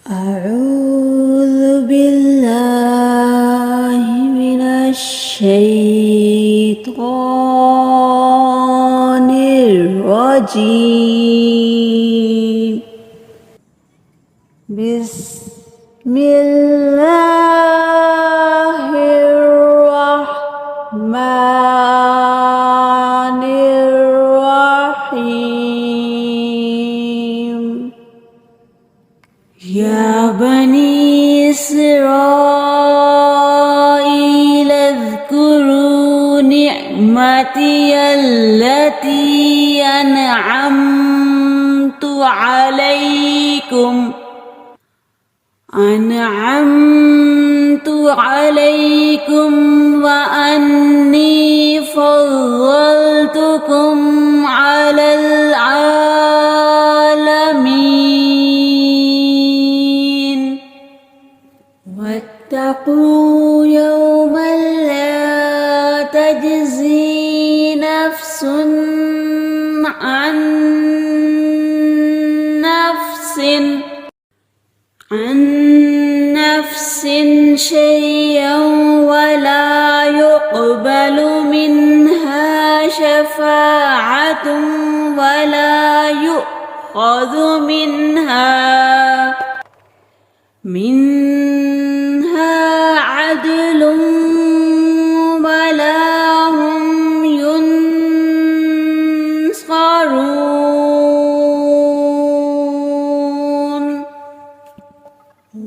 أعوذ بالله من الشيطان الرجيم. بسم الله الرحمن الرحيم. يا بني إسرائيل اذكروا نعمتي التي أنعمت عليكم وأني فضلتكم على العالمين. واتقوا يوما لا تجزي نفس عن نفس شيئا ولا يقبل منها شفاعة ولا يؤخذ منها عدل ولا هم ينصرون.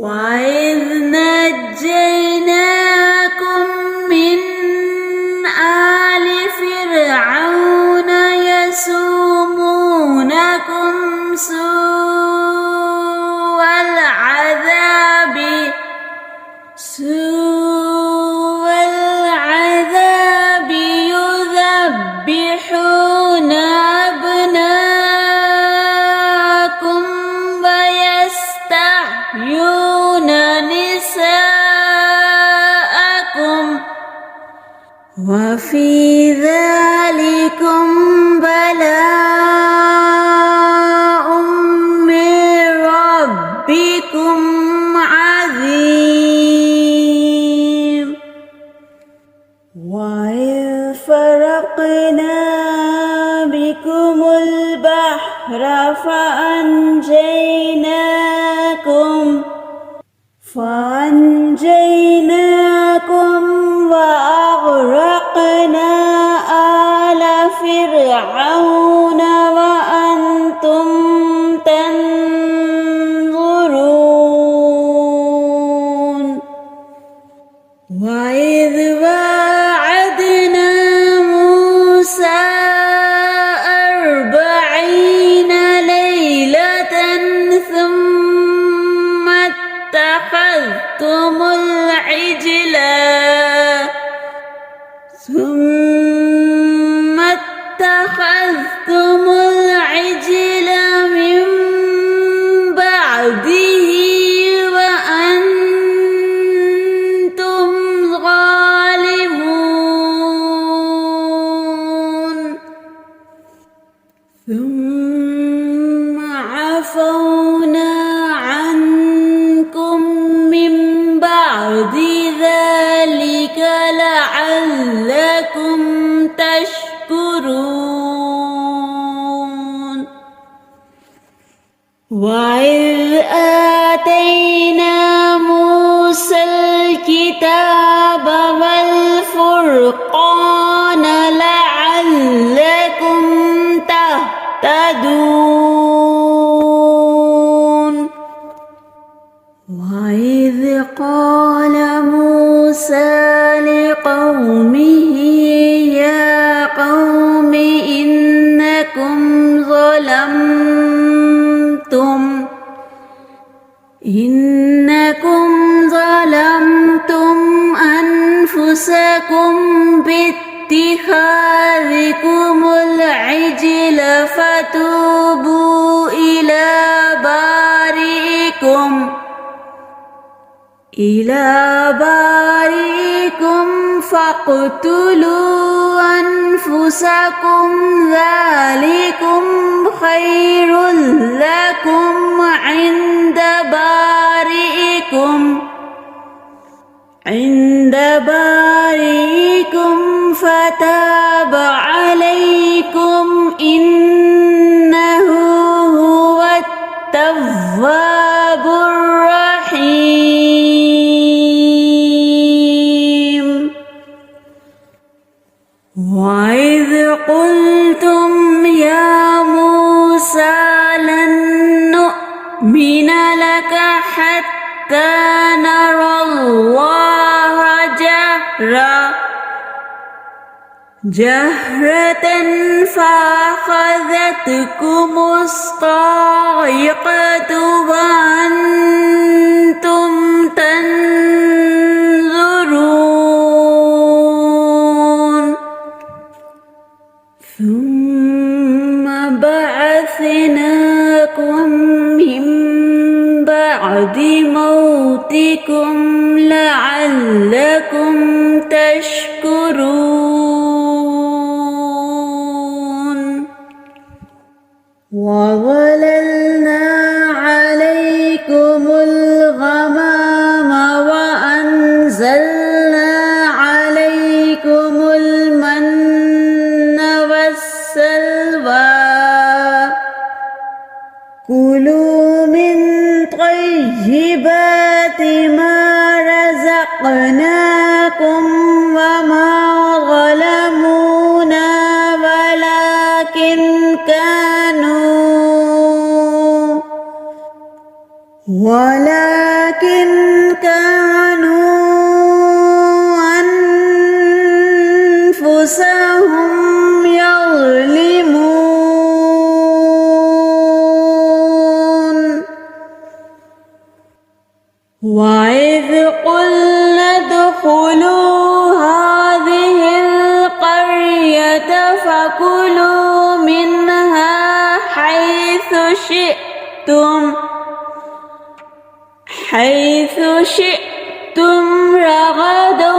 وإذ نجيناكم من آل فرعون يسومونكم سوء العذاب يذبحون أبناءكم ويستحيون نساءكم وفي ذلكم بلاء من ربكم عظيم. وإذ فرقنا بكم البحر فأنجيناكم وأغرقنا آل فرعون وأنتم تنظرون. وإذ واعدنا موسى 40 ليلة ثم اتخذتم العجل من بعده وأنتم ظالمون. ثم عفونا عنكم من بعد ذلك لعلكم تشكرون. وإذ آتينا موسى الكتاب والفرقان لعلكم تهتدون. وإذ قال موسى لقومه يا قوم إنكم ظلمتم أنفسكم باتخاذكم العجل فتوبوا إلى بارئكم فاقتلوا أنفسكم ذلكم خير لكم عند بارئكم التواب الرحيم وإذ قلتم يا موسى لن نؤمن لك حتى نرى الله جهرة فأخذتكم الصاعقة وأنتم تنظرون ثم بعثناكم من بعد موتكم لعلكم تشكرون وظللنا عليكم الغمام وأنزلنا عليكم المن والسلوى كلوا من طيبات ما رزقناكم وما ظلمونا ولكن كانوا أنفسهم يظلمون وإذ قلنا ادخلوا هذه القرية فكلوا منها حيث شئتم رغدا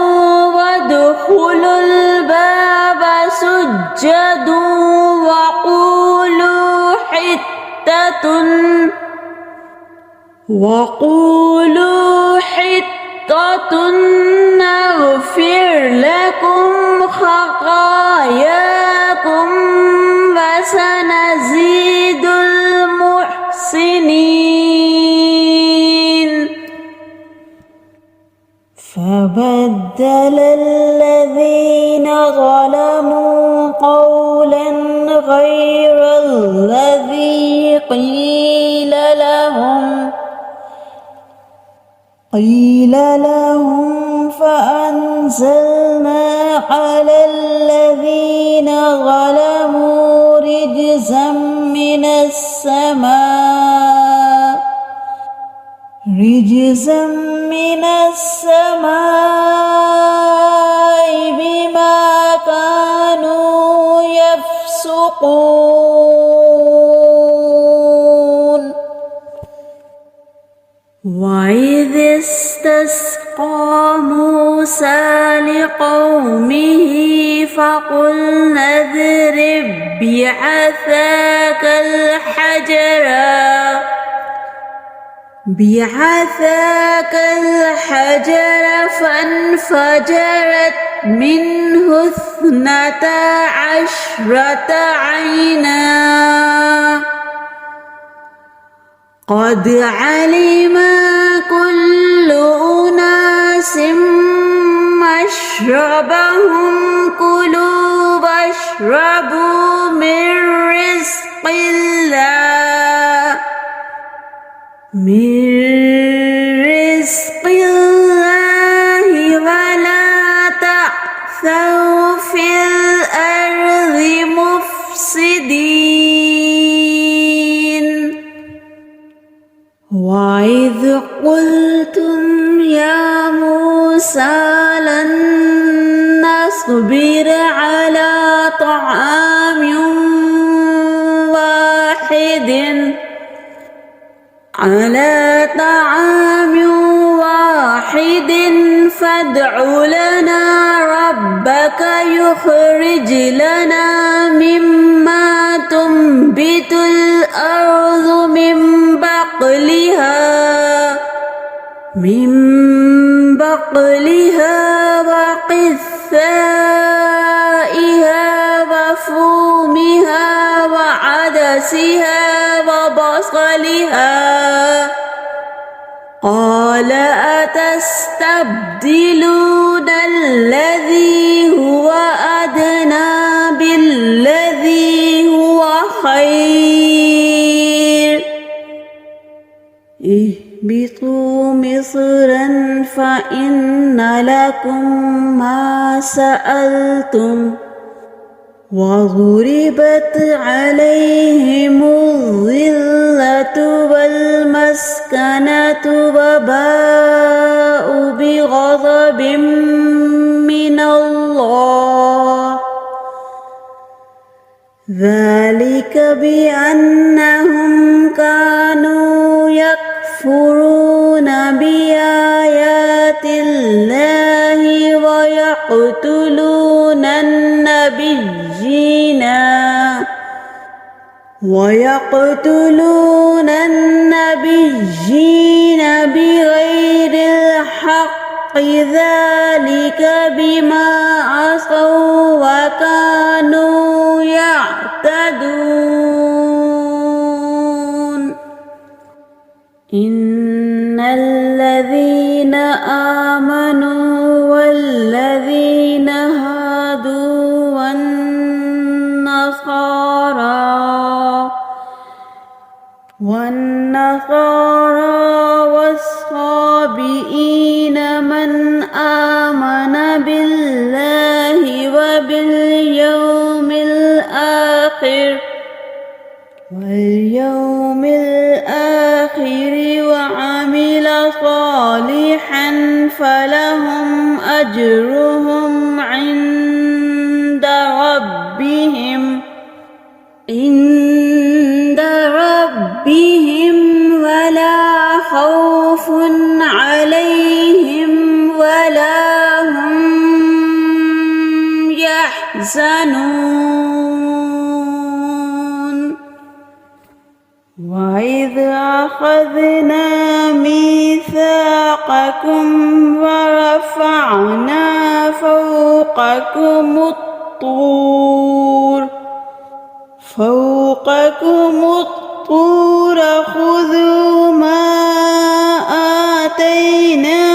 وادخلوا الباب سجدا وقولوا حطة نغفر لكم خطاياكم وسنزيد المحسنين فبدل الذين ظلموا قولا غير الذي قيل لهم فأنزلنا على الذين ظلموا رجزا من السماء بما كانوا يفسقون وإذ استسقى موسى لقومه فقلنا اضرب بعثاك الحجر فانفجرت منه 12 عينا قد علم كل أناس مشربهم كلوا واشربوا من رزق الله ولا تعثوا في الأرض مفسدين وإذ قلتم يا موسى لن نصبر على طعام واحد فادع لنا ربك يخرج لنا مما تنبت الأرض من بقلها وقثائها وفومها وعدسها وبصلها قال أتستبدلون الذي هو أدنى بالذي هو خير اهبطوا مصرا فإن لكم ما سألتم وضربت عليهم الذلة والمسكنة وباءوا بغضب من الله ذلك بأنهم كانوا يكفرون بآيات الله ويقتلون النبيين بغير الحق ذلك بما عصوا وكانوا يعتدون إن الذين آمنوا والذين هادوا والنصارى والصابئين من آمن بالله واليوم الآخر وعمل صالحا فلهم أجرهم عند ربهم ولا خوف عليهم ولا هم يحزنون وإذ أخذنا ميثاقكم ورفعنا فوقكم الطور خذوا ما آتيناكم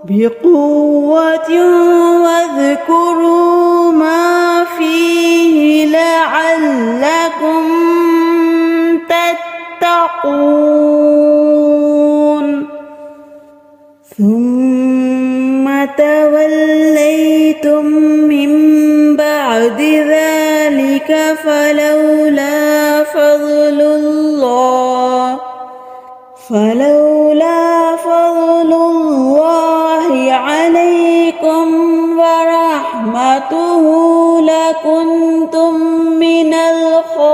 بقوة واذكروا ما فيه لعلكم تتقون ثم توليتم من بعد ذلك فلولا فضل الله عليكم ورحمته لكنتم من الخاسرين